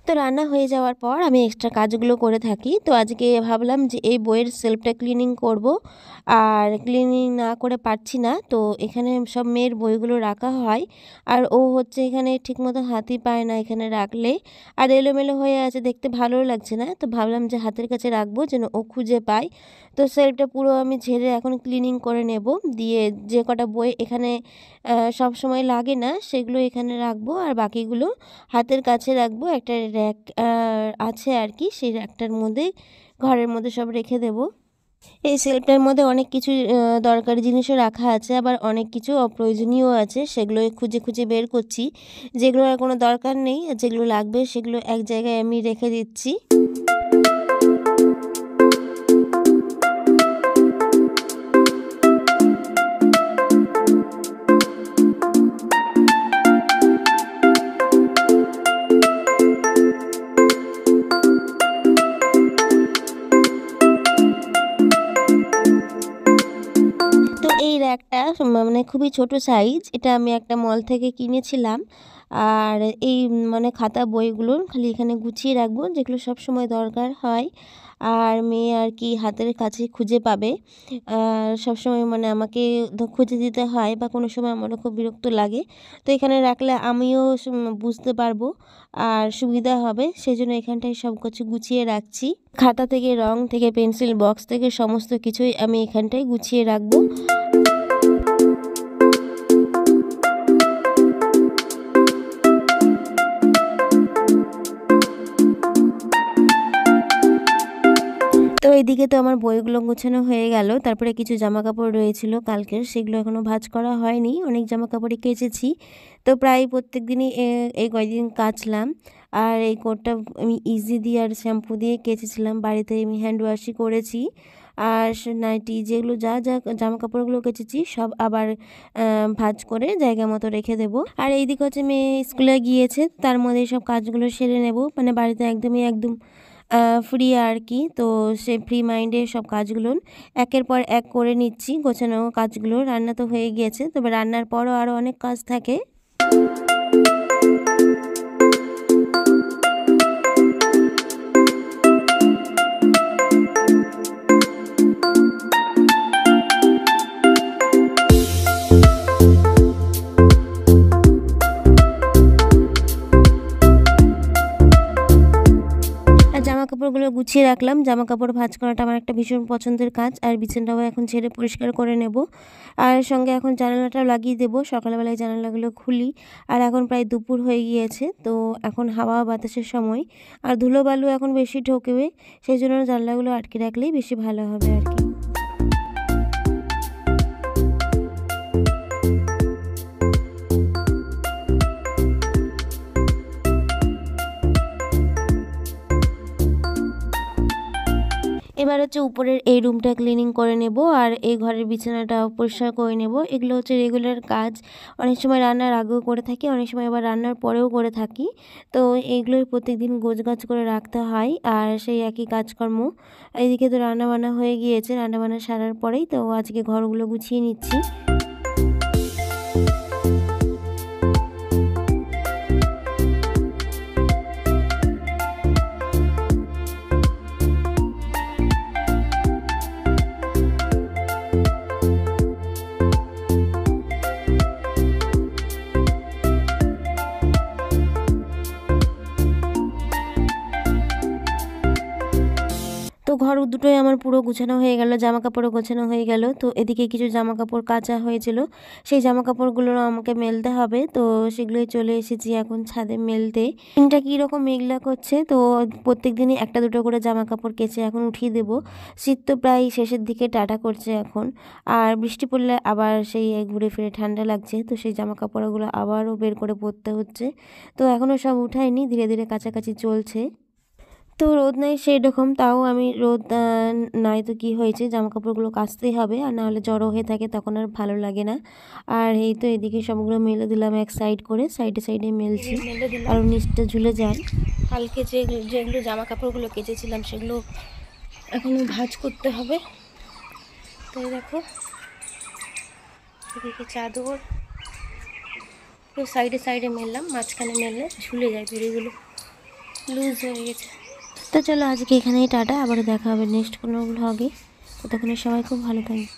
তো রান্না হয়ে যাওয়ার পর আমি এক্সট্রা কাজগুলো করে থাকি। তো আজকে ভাবলাম যে এই বইয়ের শেলফটা ক্লিনিং করব। আর ক্লিনিং না করে পারছি না। তো এখানে সব মেয়ের বইগুলো রাখা হয়। আর ও হচ্ছে এখানে ঠিকমতো হাতই পায় না এখানে রাখলে। আর এলোমেলো হয়ে আছে, দেখতে ভালোও লাগছে না। তো ভাবলাম যে হাতের কাছে রাখবো যেন ও খুঁজে পায়। তো শেলফটা পুরো আমি ঝেড়ে এখন ক্লিনিং করে নেব। দিয়ে যে কটা বই এখানে সবসময় লাগে না সেগুলো এখানে রাখবো, আর বাকিগুলো হাতের কাছে রাখবো। একটা র্যাক আছে আর কি, সেই র্যাকটার মধ্যে ঘরের মধ্যে সব রেখে দেব। এই শেলফটার মধ্যে অনেক কিছু দরকারি জিনিসও রাখা আছে, আবার অনেক কিছু অপ্রয়োজনীয় আছে, সেগুলো খুঁজে খুঁজে বের করছি। যেগুলো আর কোনো দরকার নেই, যেগুলো লাগবে সেগুলো এক জায়গায় আমি রেখে দিচ্ছি। এই র্যাকটা মানে খুবই ছোট সাইজ। এটা আমি একটা মল থেকে কিনেছিলাম। আর এই মানে খাতা বইগুলো খালি এখানে গুছিয়ে রাখবো, যেগুলো সবসময় দরকার হয়। আর মেয়ে আর কি হাতের কাছে খুঁজে পাবে। সবসময় মানে আমাকে খুঁজে দিতে হয়, বা কোনো সময় আমারও খুব বিরক্ত লাগে। তো এখানে রাখলে আমিও বুঝতে পারবো আর সুবিধা হবে, সেজন্য এখানটায় সব কিছু গুছিয়ে রাখছি। খাতা থেকে, রং থেকে, পেন্সিল বক্স থেকে সমস্ত কিছুই আমি এখানটায় গুছিয়ে রাখবো। তো এইদিকে তো আমার বইগুলো গোছানো হয়ে গেল। তারপরে কিছু জামাকাপড় রয়েছিল কালকের, সেগুলো এখনও ভাঁজ করা হয়নি। অনেক জামাকাপড়ই কেচেছি। তো প্রায় প্রত্যেক দিনই এই কয়েকদিন কাচলাম। আর এই কোটটা আমি ইজি দিয়ে আর শ্যাম্পু দিয়ে কেচেছিলাম। বাড়িতে আমি হ্যান্ড ওয়াশই করেছি। আর নাইটি যেগুলো যা যা জামাকাপড়গুলো কেচেছি সব আবার ভাঁজ করে জায়গা মতো রেখে দেবো। আর এইদিকে হচ্ছে মেয়ে স্কুলে গিয়েছে, তার মধ্যে সব কাজগুলো সেরে নেব। মানে বাড়িতে একদম ফ্রি আর কি। তো সে ফ্রি মাইন্ডে সব কাজগুলো একের পর এক করে নিচ্ছি। গোছানো কাজগুলো, রান্না তো হয়ে গিয়েছে, তবে রান্নার পরও আরও অনেক কাজ থাকে। জামাকাপড়গুলো গুছিয়ে রাখলাম। জামাকাপড় ভাঁজ করাটা আমার একটা ভীষণ পছন্দের কাজ। আর বিছানাটাও এখন ঝেড়ে পরিষ্কার করে নেব। আর সঙ্গে এখন জানালাটাও লাগিয়ে দেবো। সকালবেলায় জানালাগুলো খুলি। আর এখন প্রায় দুপুর হয়ে গিয়েছে, তো এখন হাওয়া বাতাসের সময়। আর ধুলোবালু এখন বেশি ঢোকবে, সেই জন্য জানলাগুলো আটকে রাখলেই বেশি ভালো হবে আর কি। এবার হচ্ছে উপরের এই রুমটা ক্লিনিং করে নেব, আর এই ঘরের বিছানাটা পরিষ্কার করে নেব। এগুলো হচ্ছে রেগুলার কাজ। অনেক সময় রান্নার আগেও করে থাকি, অনেক সময় আবার রান্নার পরেও করে থাকি। তো এইগুলোই প্রত্যেকদিন গোছগাছ করে রাখতে হয়, আর সেই একই কাজকর্ম। এইদিকে তো রান্নাবান্না হয়ে গিয়েছে, রান্নাবান্না সারার পরেই তো আজকে ঘরগুলো গুছিয়ে নিচ্ছি। তো ঘর দুটোই আমার পুরো গুছানো হয়ে গেল, জামাকাপড়ও গোছানো হয়ে গেল। তো এদিকে কিছু জামাকাপড় কাচা হয়েছিল, সেই জামাকাপড়গুলো আমাকে মেলতে হবে। তো সেগুলোই চলে এসেছি এখন ছাদে মেলতে। দিনটা কীরকম মেঘলা করছে, তো প্রত্যেক দিনই একটা দুটো করে জামাকাপড় কেচে এখন উঠিয়ে দেবো। শীত তো প্রায় শেষের দিকে টাটা করছে এখন। আর বৃষ্টি পড়লে আবার সেই ঘুরে ফিরে ঠান্ডা লাগছে, তো সেই জামাকাপড়গুলো আবারও বের করে পরতে হচ্ছে। তো এখনও সব উঠাইনি, ধীরে ধীরে কাছাকাছি চলছে। তো রোদ নাই সেই রকম, তাও আমি রোদ নাই তো কি হয়েছে, জামাকাপড়গুলো কাচতেই হবে, আর নাহলে জড়ো হয়ে থাকে তখন আর ভালো লাগে না। আর এই তো এদিকে সবগুলো মেলে দিলাম এক সাইড করে, সাইডে সাইডে মেলছি, কারণ নিচটা ঝুলে যায়। কালকে যেগুলো জামাকাপড়গুলো কেচেছিলাম সেগুলো এখনও ভাঁজ করতে হবে। তো দেখো এদিকে চাদর তো সাইডে সাইডে মেললাম, মাঝখানে মেললে ঝুলে যায় দড়িগুলো। লুজ হয়ে গেছে। তো চলো আজকে এখানেই টাটা, আবারও দেখা হবে নেক্সট কোনো ভ্লগে। ততক্ষণে সবাই খুব ভালো থাকবে।